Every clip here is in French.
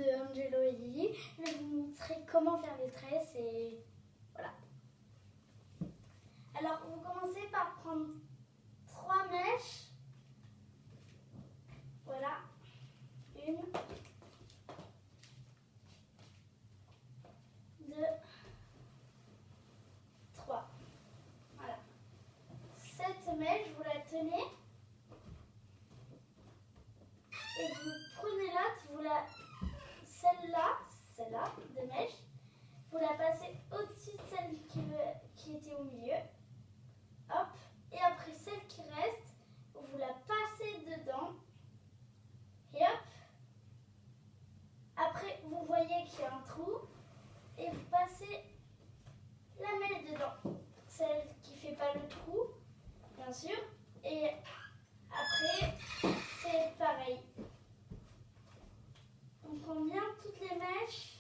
de Angelo et Lily. Je vais vous montrer comment faire les tresses et voilà. Alors, vous commencez par prendre 3 mèches. Voilà. 1, 2, 3. Voilà. Cette mèche, vous la tenez. Et vous prenez l'autre, celle-là, de mèche, vous la passez au-dessus de celle qui était au milieu. Hop. Et après celle qui reste, vous la passez dedans. Et hop. Après, vous voyez qu'il y a un trou. Et vous passez la mèche dedans. Celle qui ne fait pas le trou, bien sûr. Et après, c'est pareil. On prend bien toutes les mèches.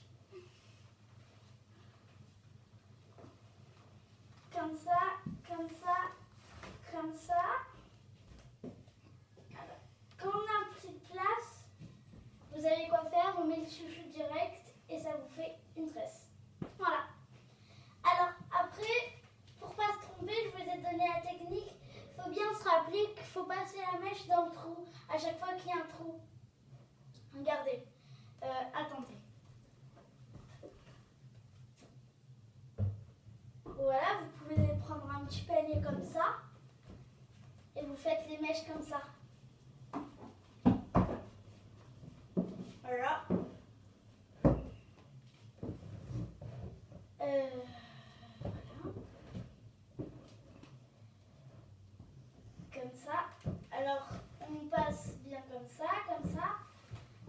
Comme ça, comme ça, comme ça. Alors, quand on a un petit place, vous savez quoi faire, on met le chouchou direct et ça vous fait une tresse. Voilà. Alors après, pour pas se tromper, je vous ai donné la technique. Il faut bien se rappeler qu'il faut passer la mèche dans le trou à chaque fois qu'il y a un trou. Regardez. Attendez. Voilà, vous pouvez prendre un petit panier comme ça et vous faites les mèches comme ça. Voilà. Voilà. Comme ça. Alors, on passe bien comme ça, comme ça.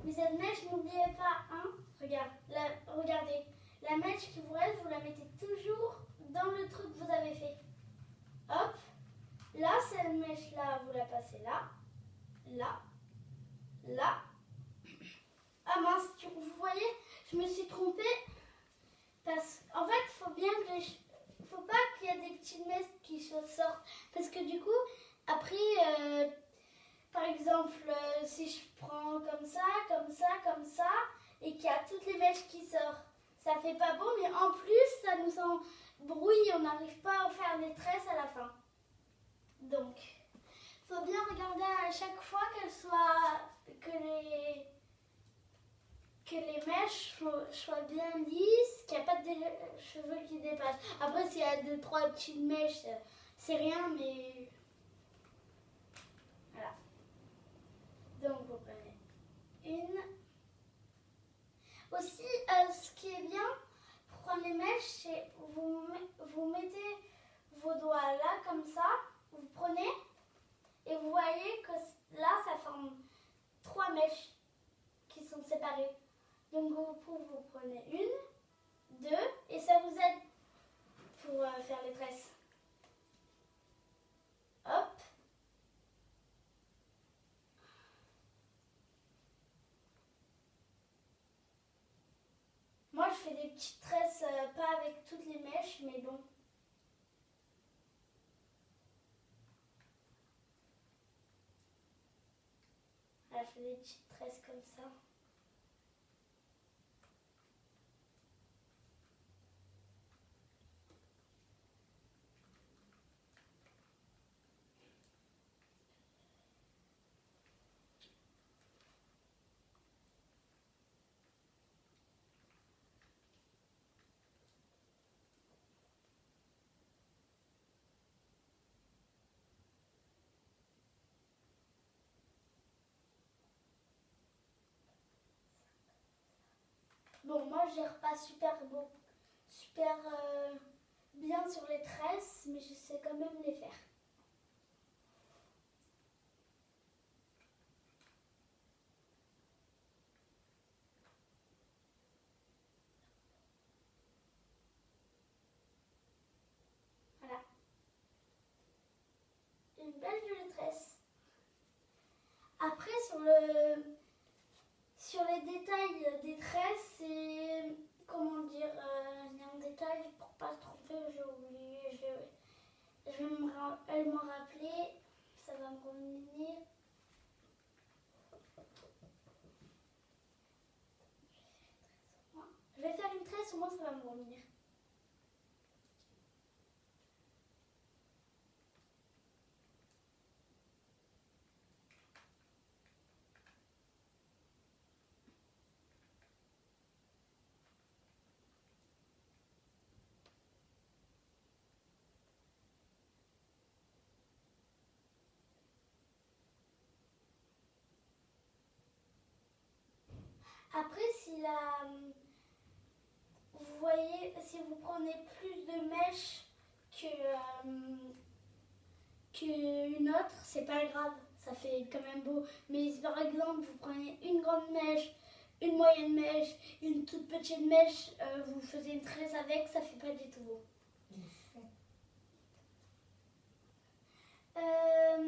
Mais cette mèche, n'oubliez pas, hein, regardez, la mèche qui vous reste, vous la mettez toujours dans le trou que vous avez fait. Hop, là, cette mèche-là, vous la passez là, là, là. Ah mince, vous voyez, je me suis trompée. Parce qu'en fait, il faut bien que faut pas qu'il y ait des petites mèches qui sortent. Parce que du coup, après, par exemple, si je prends comme ça, et qu'il y a toutes les mèches qui sortent, ça fait pas beau, mais en plus, ça nous embrouille, on n'arrive pas à faire les tresses à la fin. Donc, il faut bien regarder à chaque fois que les mèches soient bien lisses, qu'il n'y a pas de cheveux qui dépassent. Après, s'il y a 2-3 petites mèches, c'est rien, mais voilà. Donc, vous prenez une. Aussi, ce qui est bien pour prendre les mèches, c'est vous mettez vos doigts là, comme ça, vous prenez, et vous voyez que là, ça forme 3 mèches qui sont séparées. Donc, vous prenez 1, 2, et ça vous aide pour faire les tresses. Hop. Moi, je fais des petites tresses, pas avec toutes les mèches, mais bon. Voilà, je fais des petites tresses comme ça. Bon, moi, je gère pas super bien sur les tresses, mais je sais quand même les faire. Voilà. Une belle jolie tresse. Après, sur les détails des tresses, c'est, comment dire, il y a un détail pour pas se tromper, j'ai oublié, je vais m'en rappeler, ça va me revenir. au moins ça va me revenir. Après, vous voyez, si vous prenez plus de mèches qu'une autre, c'est pas grave, ça fait quand même beau. Mais si par exemple vous prenez une grande mèche, une moyenne mèche, une toute petite mèche, vous faisiez une tresse avec, ça fait pas du tout beau. Ah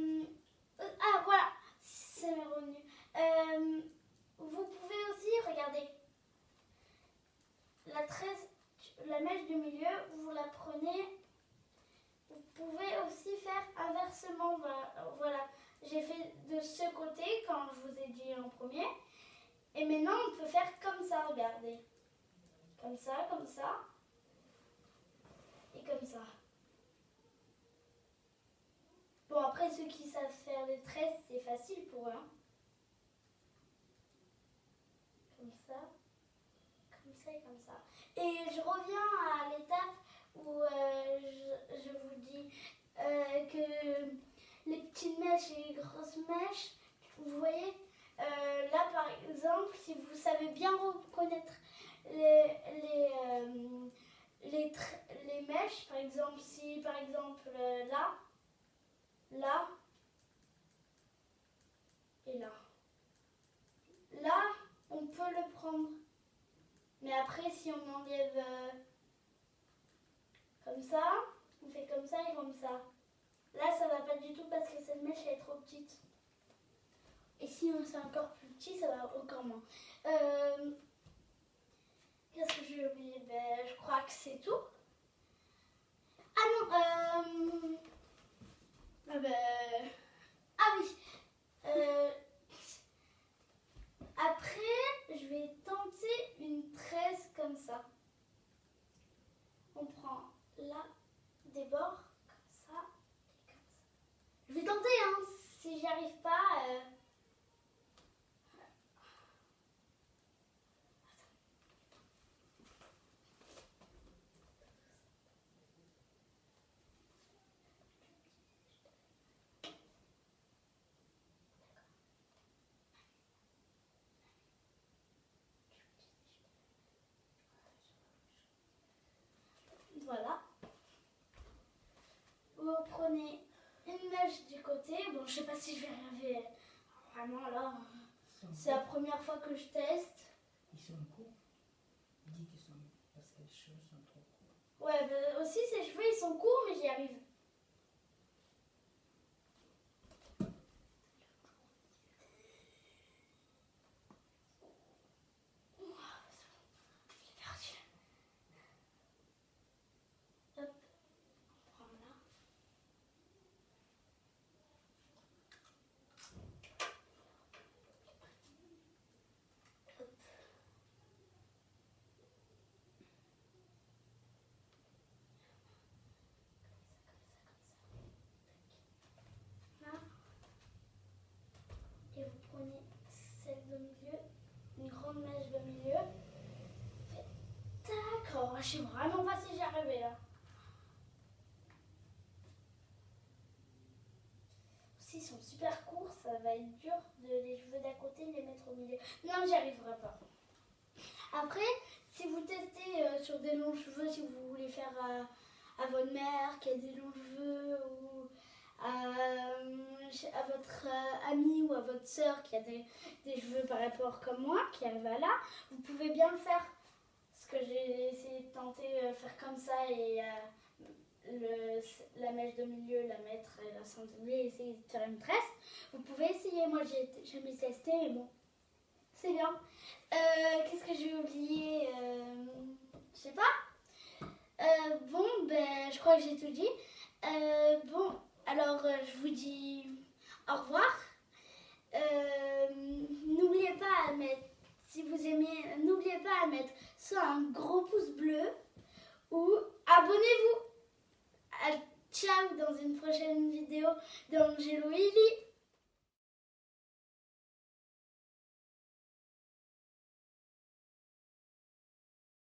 voilà, c'est revenu. Vous pouvez aussi, regardez, la tresse, la mèche du milieu, vous la prenez. Vous pouvez aussi faire inversement. Voilà, j'ai fait de ce côté quand je vous ai dit en premier. Et maintenant, on peut faire comme ça, regardez. Comme ça, et comme ça. Bon, après, ceux qui savent faire les tresses, c'est facile pour eux. Hein. Comme ça et comme ça. Et je reviens à l'étape où je vous dis que les petites mèches et les grosses mèches, vous voyez, là par exemple, si vous savez bien reconnaître les mèches, par exemple, si par exemple là et là. Là, on peut le prendre. Mais après, si on enlève comme ça, on fait comme ça et comme ça. Là, ça va pas du tout parce que cette mèche est trop petite. Et si c'est encore plus petit, ça va encore moins. Qu'est-ce que j'ai oublié? Je crois que c'est tout. Ah non, ah oui. Après, je vais tenter une tresse comme ça. On prend là des bords comme ça et comme ça. Je vais tenter, hein. Si j'y arrive pas. Voilà. Vous prenez une mèche du côté. Bon, je sais pas si je vais arriver vraiment là. C'est la première fois que je teste. Ils sont courts. Il dit qu'ils sont parce que les cheveux sont trop courts. Ouais, aussi ses cheveux ils sont courts, mais j'y arrive. Et vous prenez celle de milieu, une grande mèche de milieu. D'accord, je sais vraiment pas si j'y arrivais là. Aussi, ils sont super courts, ça va être dur de les cheveux d'à côté les mettre au milieu. Non, j'y arriverai pas. Après, si vous testez sur des longs cheveux, si vous voulez faire à votre mère qui a des longs cheveux ou à votre ami ou à votre soeur qui a des cheveux par rapport comme moi, qui arrive à là, vous pouvez bien le faire. Parce que j'ai essayé de tenter faire comme ça et la mèche de milieu, la mettre et la centrer et essayer de faire une tresse. Vous pouvez essayer, moi j'ai jamais testé, mais bon, c'est bien. Qu'est-ce que j'ai oublié? Je sais pas. Bon, je crois que j'ai tout dit. Bon, alors je vous dis au revoir. N'oubliez pas à mettre, si vous aimez, n'oubliez pas à mettre soit un gros pouce bleu abonnez-vous. Ciao dans une prochaine vidéo d'Angelo Illy.